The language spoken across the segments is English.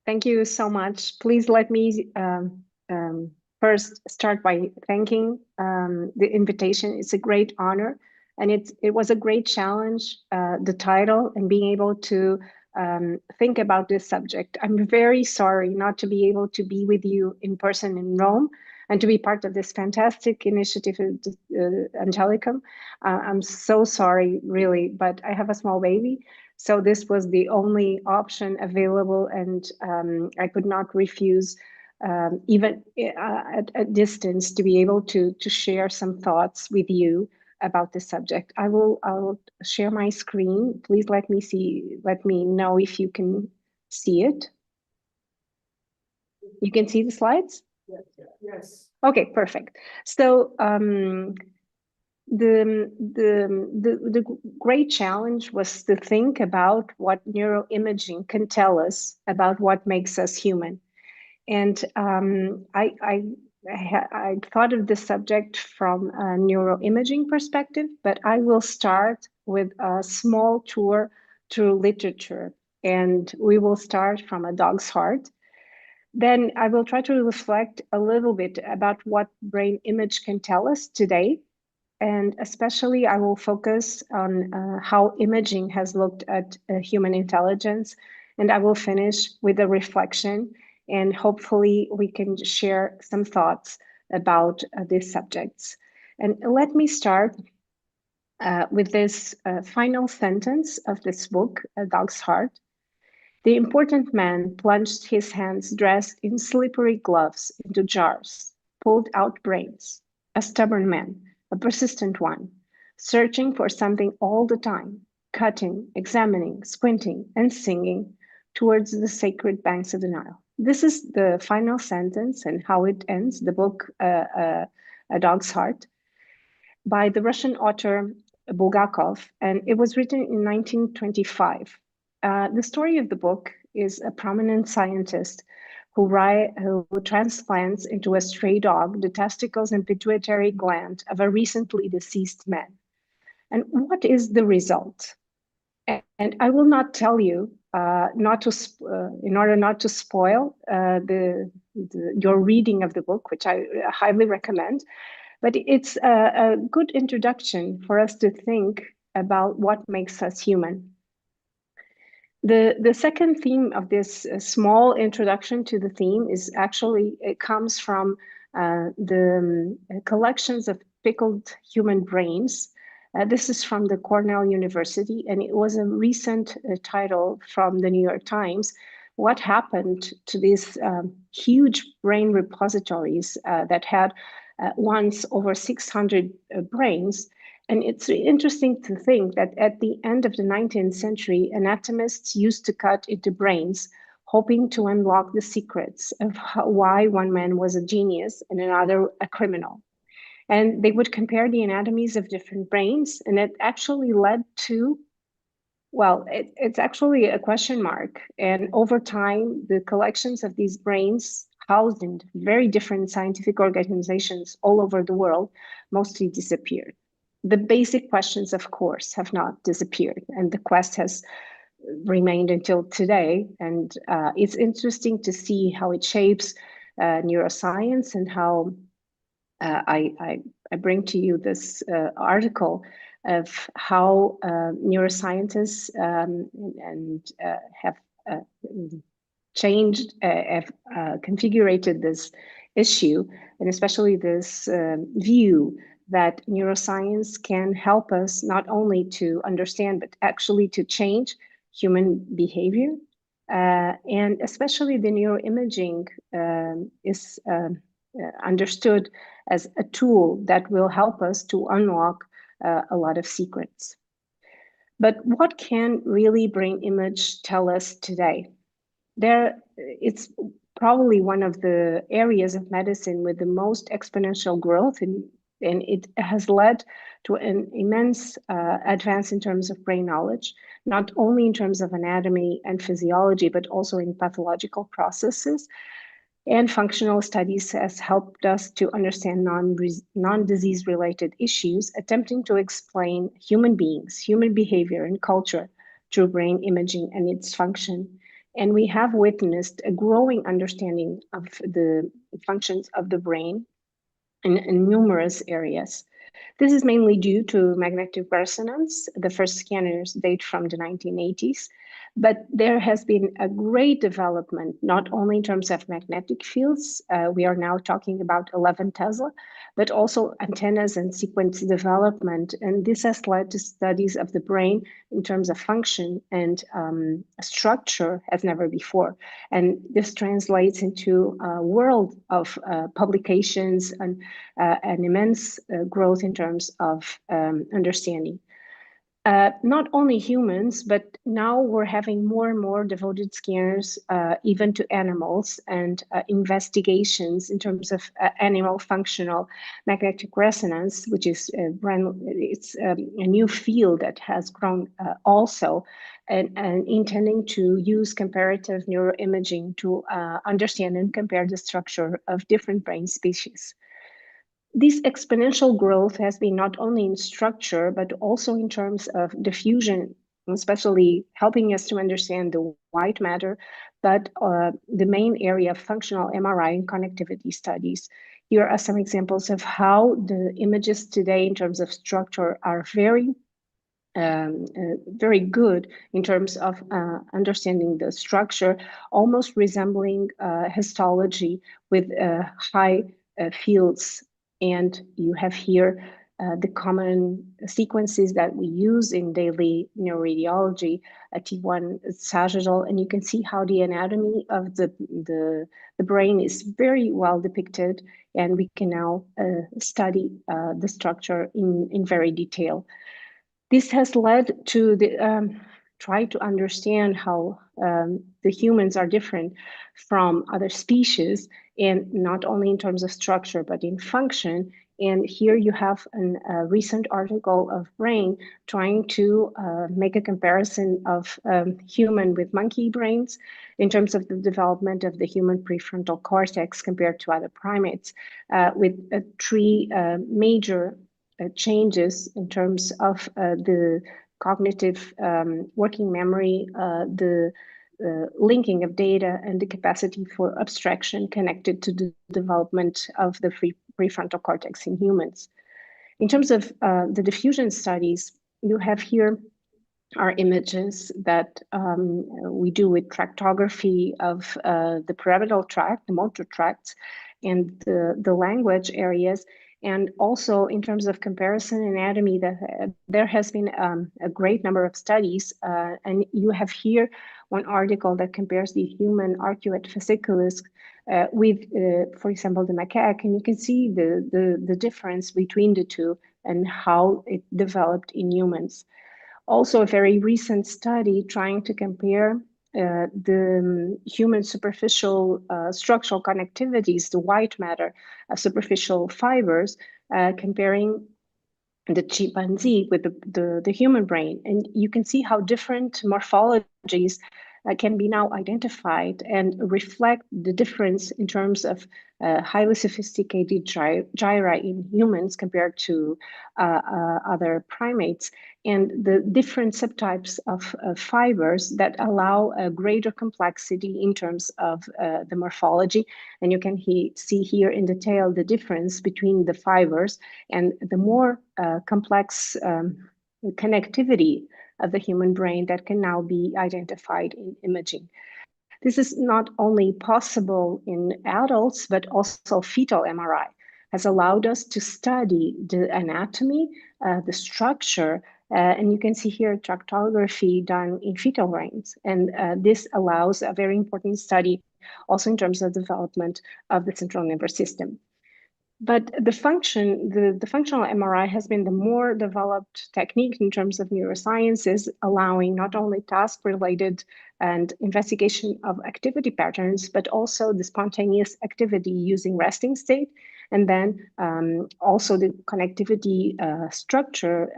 Thank you so much. Please let me first start by thanking the invitation. It's a great honor, and it was a great challenge, the title, and being able to think about this subject. I'm very sorry not to be able to be with you in person in Rome and to be part of this fantastic initiative, Angelicum. I'm so sorry, really, but I have a small baby. So this was the only option available, and I could not refuse, even at a distance, to be able to share some thoughts with you about this subject. I'll share my screen. Please let me know if you can see it. You can see the slides? Yes. Okay, perfect. So the great challenge was to think about what neuroimaging can tell us about what makes us human. And I thought of this subject from a neuroimaging perspective, but I will start with a small tour through literature. And we will start from A Dog's Heart. Then I will try to reflect a little bit about what brain image can tell us today. And especially, I will focus on how imaging has looked at human intelligence. And I will finish with a reflection, and hopefully we can share some thoughts about these subjects. And let me start with this final sentence of this book, A Dog's Heart. The important man plunged his hands dressed in slippery gloves into jars, pulled out brains. A stubborn man, a persistent one, searching for something all the time, cutting, examining, squinting, and singing towards the sacred banks of the Nile. This is the final sentence and how it ends, the book A Dog's Heart, by the Russian author Bulgakov, and it was written in 1925. The story of the book is a prominent scientist who transplants into a stray dog the testicles and pituitary gland of a recently deceased man. And what is the result? And I will not tell you, in order not to spoil your reading of the book, which I highly recommend. But it's a good introduction for us to think about what makes us human. The second theme of this small introduction to the theme is actually, it comes from the collections of pickled human brains. This is from the Cornell University, and it was a recent title from the New York Times. What happened to these huge brain repositories that had once over 600 brains? And it's interesting to think that at the end of the 19th century, anatomists used to cut into brains, hoping to unlock the secrets of why one man was a genius and another a criminal. And they would compare the anatomies of different brains, and it actually led to, well, it's actually a question mark. And over time, the collections of these brains housed in very different scientific organizations all over the world mostly disappeared. The basic questions, of course, have not disappeared, and the quest has remained until today. And it's interesting to see how it shapes neuroscience, and how I bring to you this article of how neuroscientists have changed, have configured this issue, and especially this view that neuroscience can help us not only to understand, but actually to change human behavior. And especially the neuroimaging is understood as a tool that will help us to unlock a lot of secrets. But what can really brain image tell us today? It's probably one of the areas of medicine with the most exponential growth, and it has led to an immense advance in terms of brain knowledge, not only in terms of anatomy and physiology, but also in pathological processes. And functional studies has helped us to understand non-disease related issues, attempting to explain human beings, human behavior, and culture through brain imaging and its function. And we have witnessed a growing understanding of the functions of the brain in numerous areas. This is mainly due to magnetic resonance. The first scanners date from the 1980s, but there has been a great development, not only in terms of magnetic fields, we are now talking about 11 Tesla, but also antennas and sequence development. And this has led to studies of the brain in terms of function and structure as never before. And this translates into a world of publications and an immense growth in terms of understanding. Not only humans, but now we're having more and more devoted scanners, even to animals, and investigations in terms of animal functional magnetic resonance, which is a new field that has grown also, and intending to use comparative neuroimaging to understand and compare the structure of different brain species. This exponential growth has been not only in structure, but also in terms of diffusion, especially helping us to understand the white matter, but the main area of functional MRI and connectivity studies. Here are some examples of how the images today in terms of structure are very good in terms of understanding the structure, almost resembling histology with high fields. And you have here the common sequences that we use in daily neuroradiology, T1 sagittal, and you can see how the anatomy of the brain is very well depicted, and we can now study the structure in very detail. This has led to try to understand how the humans are different from other species, and not only in terms of structure, but in function. And here you have a recent article of Brain trying to make a comparison of human with monkey brains in terms of the development of the human prefrontal cortex compared to other primates, with three major changes in terms of the cognitive working memory, the linking of data, and the capacity for abstraction connected to the development of the prefrontal cortex in humans. In terms of the diffusion studies, you have here are images that we do with tractography of the parietal tract, the motor tracts, and the language areas. And also in terms of comparison anatomy, that there has been a great number of studies, and you have here one article that compares the human arcuate fasciculus with, for example, the macaque, and you can see the difference between the two and how it developed in humans. Also, a very recent study trying to compare the human superficial structural connectivities, the white matter, superficial fibers, comparing the chimpanzee with the human brain. And you can see how different morphologies can be now identified and reflect the difference in terms of highly sophisticated gyri in humans compared to other primates, and the different subtypes of fibers that allow a greater complexity in terms of the morphology. And you can see here in detail the difference between the fibers, and the more complex connectivity of the human brain that can now be identified in imaging. This is not only possible in adults, but also fetal MRI has allowed us to study the anatomy, the structure, and you can see here tractography done in fetal brains. And this allows a very important study also in terms of development of the central nervous system. But the functional MRI has been the more developed technique in terms of neurosciences, allowing not only task-related and investigation of activity patterns, but also the spontaneous activity using resting state, and then also the connectivity structure,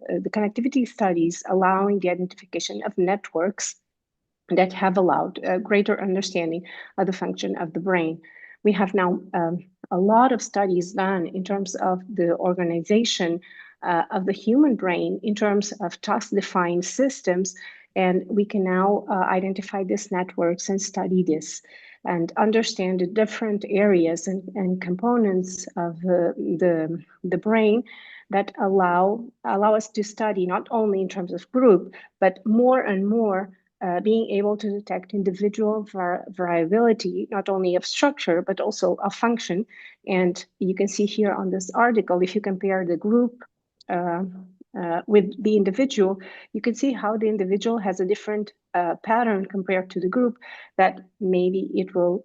the connectivity studies allowing the identification of networks that have allowed a greater understanding of the function of the brain. We have now a lot of studies done in terms of the organization of the human brain in terms of task-defined systems. And we can now identify these networks and study this and understand the different areas and components of the brain that allow us to study not only in terms of group, but more and more being able to detect individual variability, not only of structure, but also of function. And you can see here on this article, if you compare the group with the individual, you can see how the individual has a different pattern compared to the group, that maybe it will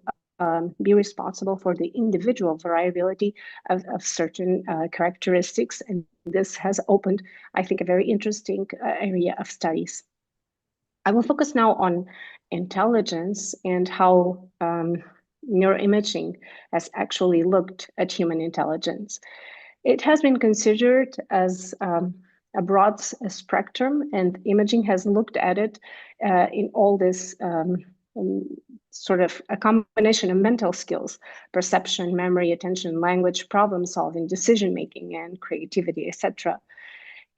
be responsible for the individual variability of certain characteristics. And this has opened, I think, a very interesting area of studies. I will focus now on intelligence and how neuroimaging has actually looked at human intelligence. It has been considered as a broad spectrum, and imaging has looked at it in all this sort of a combination of mental skills: perception, memory, attention, language, problem solving, decision making, and creativity, etc.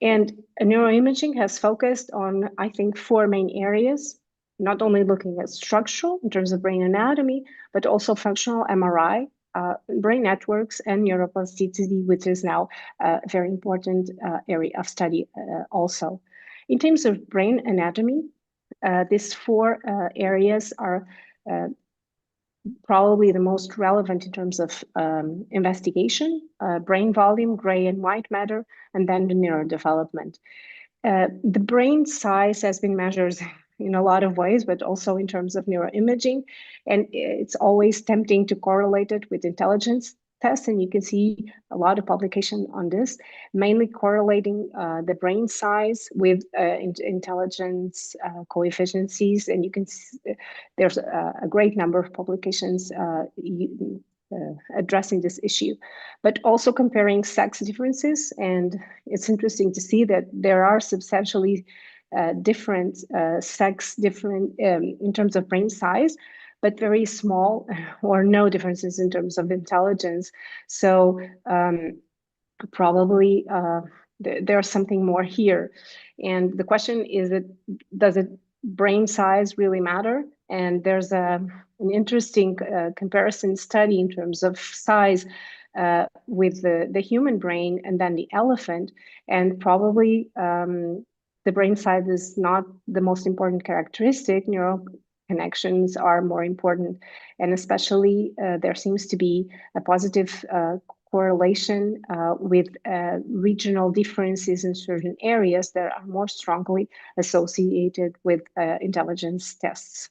And neuroimaging has focused on, I think, four main areas, not only looking at structural in terms of brain anatomy, but also functional MRI, brain networks, and neuroplasticity, which is now a very important area of study also. In terms of brain anatomy, these four areas are probably the most relevant in terms of investigation: brain volume, gray and white matter, and then the neurodevelopment. The brain size has been measured in a lot of ways, but also in terms of neuroimaging. And it's always tempting to correlate it with intelligence tests. And you can see a lot of publication on this, mainly correlating the brain size with intelligence coefficients. And you can see there's a great number of publications addressing this issue, but also comparing sex differences. And it's interesting to see that there are substantially different sex different in terms of brain size, but very small or no differences in terms of intelligence. So probably there's something more here. And the question is, does it brain size really matter? And there's an interesting comparison study in terms of size with the human brain and then the elephant. And probably the brain size is not the most important characteristic. Neural connections are more important. And especially there seems to be a positive correlation with regional differences in certain areas that are more strongly associated with intelligence tests.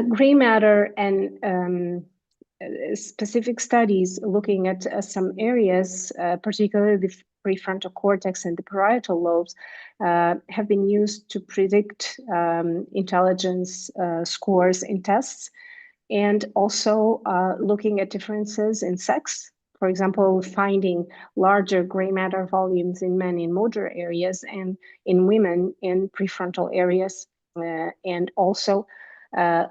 Gray matter and specific studies looking at some areas, particularly the prefrontal cortex and the parietal lobes, have been used to predict intelligence scores in tests, and also looking at differences in sex. For example, finding larger gray matter volumes in men in motor areas and in women in prefrontal areas, and also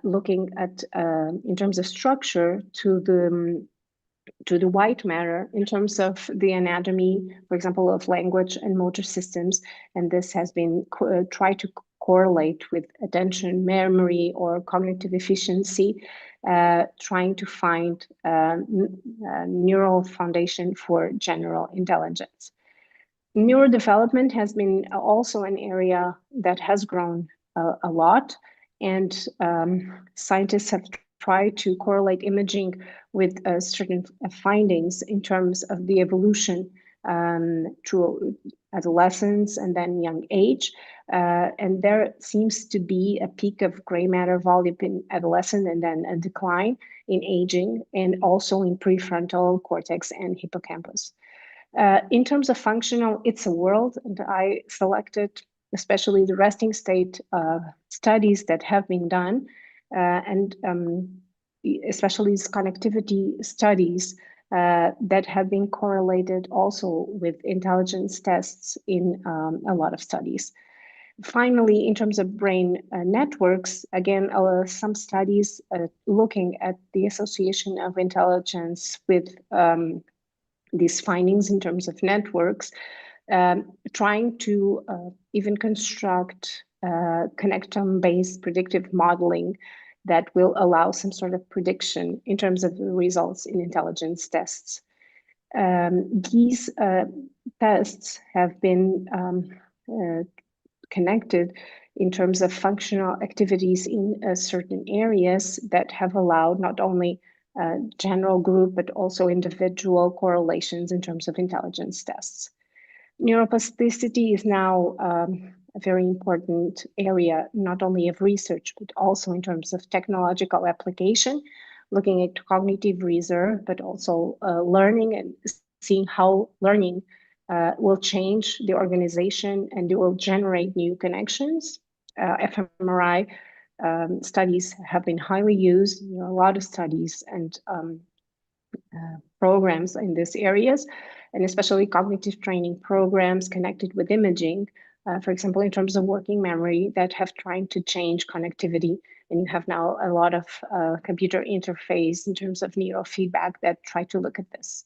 looking at, in terms of structure, to the white matter in terms of the anatomy, for example, of language and motor systems. And this has been tried to correlate with attention, memory, or cognitive efficiency, trying to find neural foundation for general intelligence. Neurodevelopment has been also an area that has grown a lot, and scientists have tried to correlate imaging with certain findings in terms of the evolution through adolescence and then young age. And there seems to be a peak of gray matter volume in adolescent and then a decline in aging, and also in prefrontal cortex and hippocampus. In terms of functional, it's a world, and I selected especially the resting state studies that have been done, and especially these connectivity studies that have been correlated also with intelligence tests in a lot of studies. Finally, in terms of brain networks, again, some studies looking at the association of intelligence with these findings in terms of networks, trying to even construct connectome-based predictive modeling that will allow some sort of prediction in terms of the results in intelligence tests. These tests have been connected in terms of functional activities in certain areas that have allowed not only general group, but also individual correlations in terms of intelligence tests. Neuroplasticity is now a very important area, not only of research, but also in terms of technological application, looking at cognitive reserve, but also learning and seeing how learning will change the organization and it will generate new connections. fMRI studies have been highly used. There are a lot of studies and programs in these areas, and especially cognitive training programs connected with imaging, for example, in terms of working memory that have tried to change connectivity. And you have now a lot of computer interface in terms of neurofeedback that try to look at this.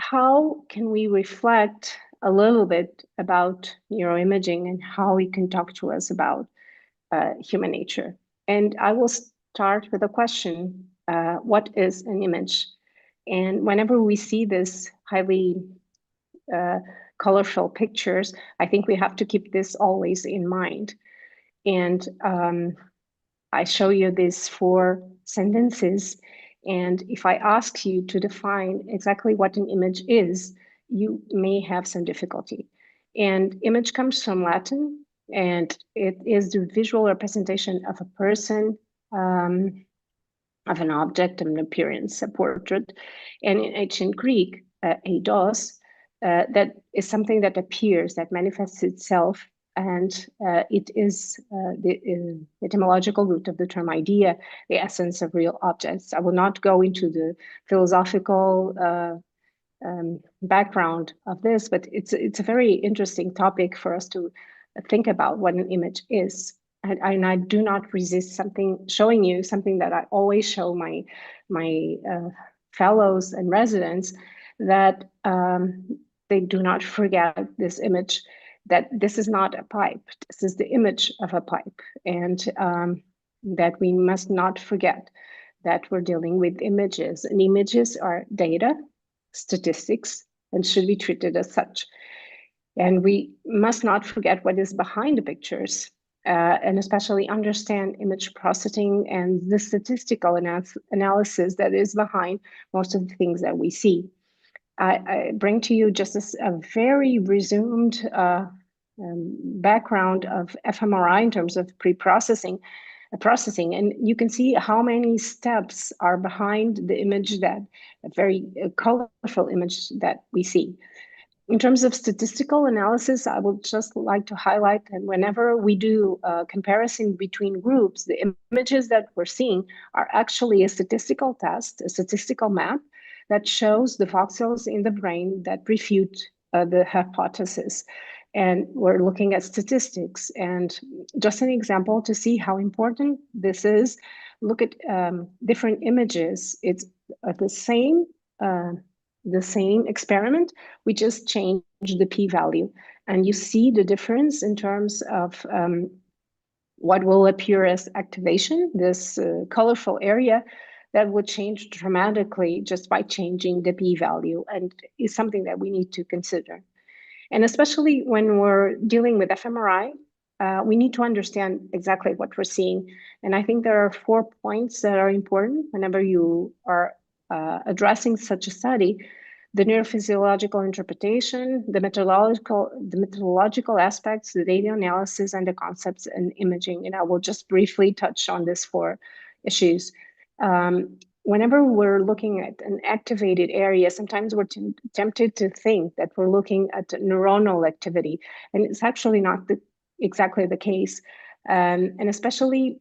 How can we reflect a little bit about neuroimaging and how it can talk to us about human nature? And I will start with a question, what is an image? And whenever we see this highly colorful pictures, I think we have to keep this always in mind. And I show you these 4 sentences. And if I ask you to define exactly what an image is, you may have some difficulty. And image comes from Latin, and it is the visual representation of a person, of an object, an appearance, a portrait. And in ancient Greek, eidos, that is something that appears, that manifests itself, and it is the etymological root of the term idea, the essence of real objects. I will not go into the philosophical background of this, but it's a very interesting topic for us to think about what an image is. And I do not resist showing you something that I always show my fellows and residents, that they do not forget this image, that this is not a pipe, this is the image of a pipe, and that we must not forget that we're dealing with images, and images are data, statistics, and should be treated as such. And we must not forget what is behind the pictures, and especially understand image processing and the statistical analysis that is behind most of the things that we see. I bring to you just a very resumed background of fMRI in terms of processing, and you can see how many steps are behind the image, that a very colorful image that we see. In terms of statistical analysis, I would just like to highlight that whenever we do a comparison between groups, the images that we're seeing are actually a statistical test, a statistical map that shows the voxels in the brain that refute the hypothesis. And we're looking at statistics. And just an example to see how important this is, look at different images. It's the same experiment, we just changed the p-value. And you see the difference in terms of what will appear as activation, this colorful area that would change dramatically just by changing the p-value, and is something that we need to consider. And especially when we're dealing with fMRI, we need to understand exactly what we're seeing. And I think there are 4 points that are important whenever you are addressing such a study: the neurophysiological interpretation, the methodological aspects, the data analysis, and the concepts and imaging. And I will just briefly touch on these 4 issues. Whenever we're looking at an activated area, sometimes we're tempted to think that we're looking at neuronal activity, and it's actually not exactly the case. And especially,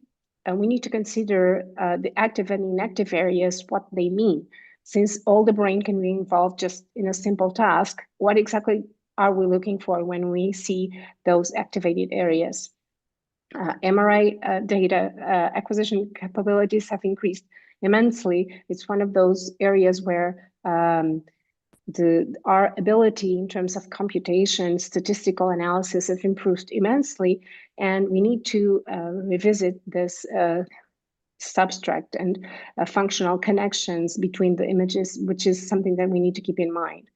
we need to consider the active and inactive areas, what they mean. Since all the brain can be involved just in a simple task, what exactly are we looking for when we see those activated areas? MRI data acquisition capabilities have increased immensely. It's one of those areas where our ability in terms of computation, statistical analysis has improved immensely, and we need to revisit this subtract and functional connections between the images, which is something that we need to keep in mind.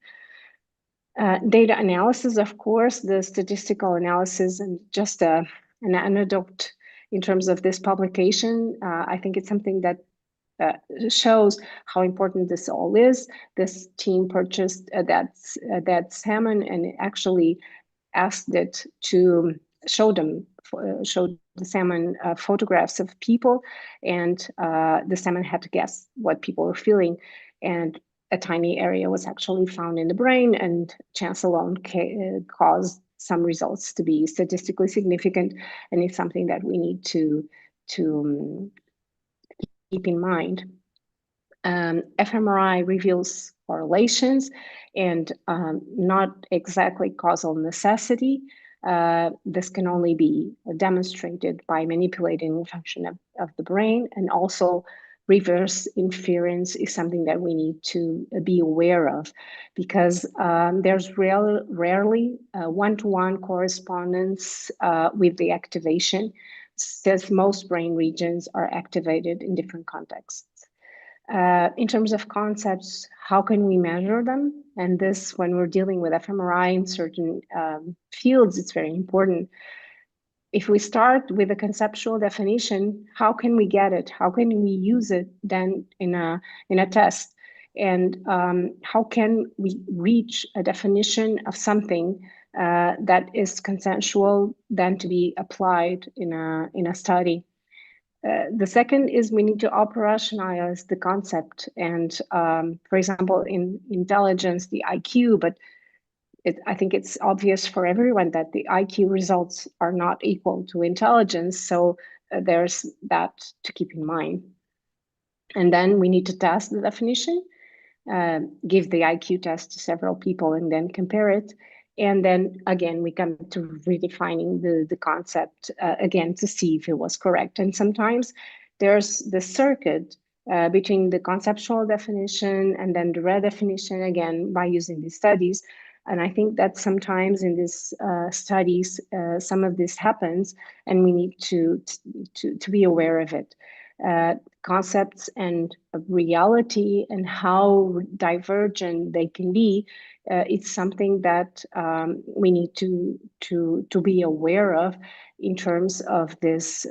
Data analysis, of course, the statistical analysis, and just an anecdote in terms of this publication, I think it's something that shows how important this all is. This team purchased that salmon and actually asked it to show the salmon photographs of people, and the salmon had to guess what people were feeling, and a tiny area was actually found in the brain, and chance alone caused some results to be statistically significant, and it's something that we need to keep in mind. fMRI reveals correlations and not exactly causal necessity. This can only be demonstrated by manipulating the function of the brain, and also reverse inference is something that we need to be aware of, because there's rarely one-to-one correspondence with the activation, since most brain regions are activated in different contexts. In terms of concepts, how can we measure them? And this, when we're dealing with fMRI in certain fields, it's very important. If we start with a conceptual definition, how can we get it? How can we use it then in a test? And how can we reach a definition of something that is consensual then to be applied in a study? The second is we need to operationalize the concept. And for example, in intelligence, the IQ, but I think it's obvious for everyone that the IQ results are not equal to intelligence. So there's that to keep in mind. And then we need to test the definition, give the IQ test to several people, and then compare it. And then again, we come to redefining the concept again to see if it was correct. And sometimes there's the circuit between the conceptual definition and then the redefinition, again, by using these studies. And I think that sometimes in these studies, some of this happens, and we need to be aware of it. Concepts and reality and how divergent they can be, it's something that we need to be aware of in terms of this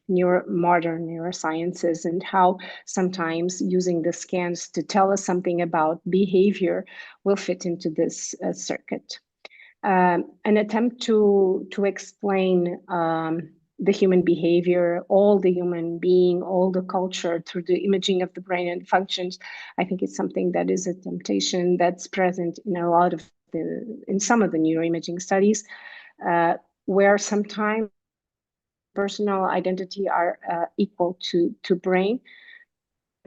modern neurosciences, and how sometimes using the scans to tell us something about behavior will fit into this circuit. An attempt to explain the human behavior, all the human being, all the culture through the imaging of the brain and functions, I think it's something that is a temptation that's present in in some of the neuroimaging studies, where sometimes personal identity are equal to brain,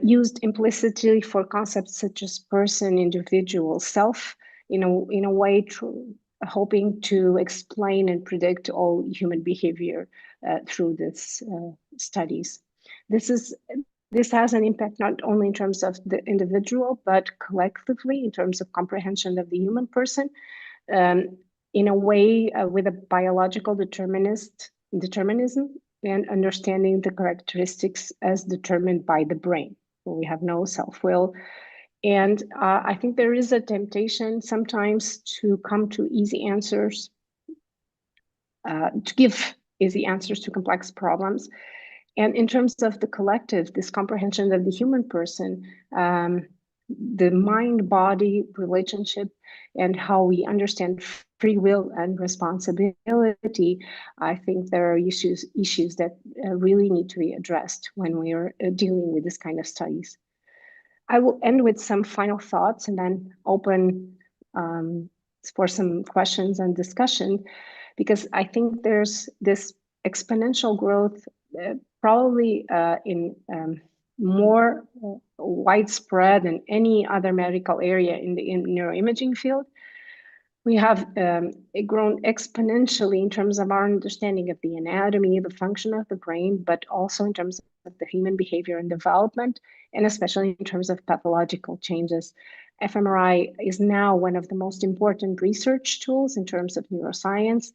used implicitly for concepts such as person, individual, self, in a way hoping to explain and predict all human behavior through these studies. This has an impact not only in terms of the individual, but collectively in terms of comprehension of the human person, in a way with a biological determinism and understanding the characteristics as determined by the brain. We have no self-will. And I think there is a temptation sometimes to come to easy answers, to give easy answers to complex problems. And in terms of the collective, this comprehension of the human person, the mind-body relationship, and how we understand free will and responsibility, I think there are issues that really need to be addressed when we are dealing with this kind of studies. I will end with some final thoughts and then open for some questions and discussion, because I think there's this exponential growth probably in more widespread than any other medical area in the neuroimaging field. We have grown exponentially in terms of our understanding of the anatomy, the function of the brain, but also in terms of the human behavior and development, and especially in terms of pathological changes. fMRI is now one of the most important research tools in terms of neuroscience.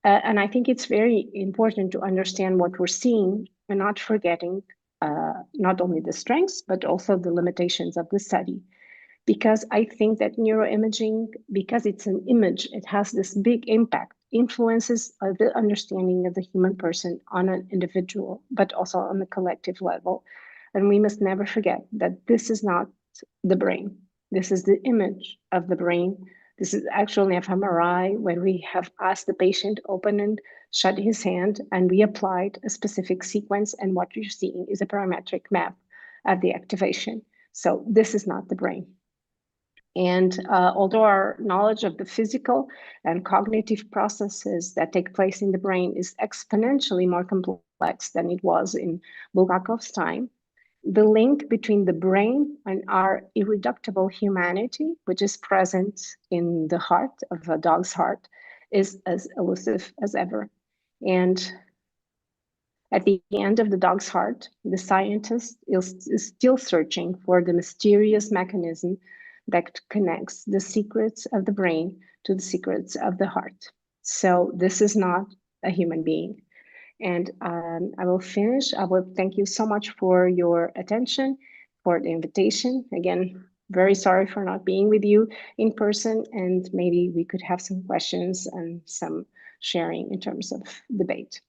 And I think it's very important to understand what we're seeing and not forgetting not only the strengths, but also the limitations of the study. Because I think that neuroimaging, because it's an image, it has this big impact, influences the understanding of the human person on an individual, but also on the collective level. And we must never forget that this is not the brain. This is the image of the brain. This is actually an fMRI where we have asked the patient open and shut his hand, and we applied a specific sequence. And what you're seeing is a parametric map of the activation. So this is not the brain. And although our knowledge of the physical and cognitive processes that take place in the brain is exponentially more complex than it was in Bulgakov's time, the link between the brain and our irreducible humanity, which is present in the heart of a dog's heart, is as elusive as ever. And at the end of the dog's heart, the scientist is still searching for the mysterious mechanism that connects the secrets of the brain to the secrets of the heart. So this is not a human being. And I will finish. I will thank you so much for your attention, for the invitation. Again, very sorry for not being with you in person, and maybe we could have some questions and some sharing in terms of debate.